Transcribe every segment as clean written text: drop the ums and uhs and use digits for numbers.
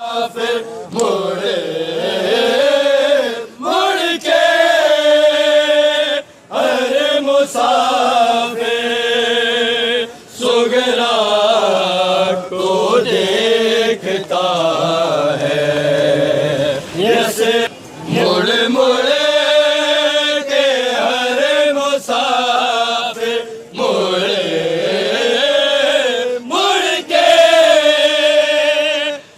फिर मुड़े मुड़ के हर मुसाफिर सुगरा को देखता है। जैसे मुड़ मुड़ के हर मुसाफिर मुड़े मुड़ के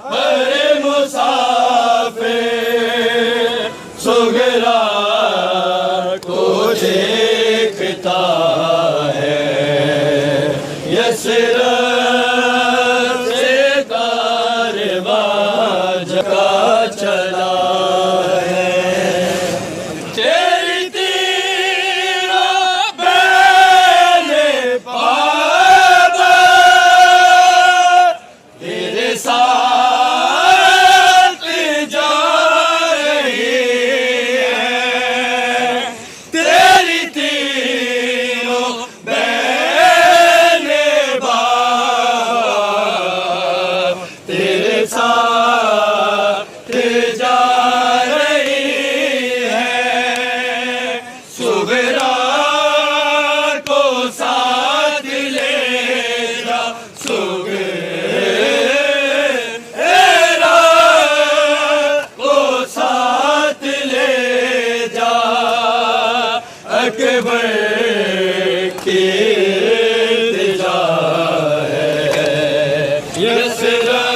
हर मुसाफिर सुगरा को देखता है। यसरफ से कारवां जगा चला है। तेरी तीरों बैने पाबा तेरे साथ जा रही है। तेरी तीरों बैने पाबा तेरे साथ जा रही है। सुगरा को साथ ले जा सुगरा को साथ ले जा। अकबर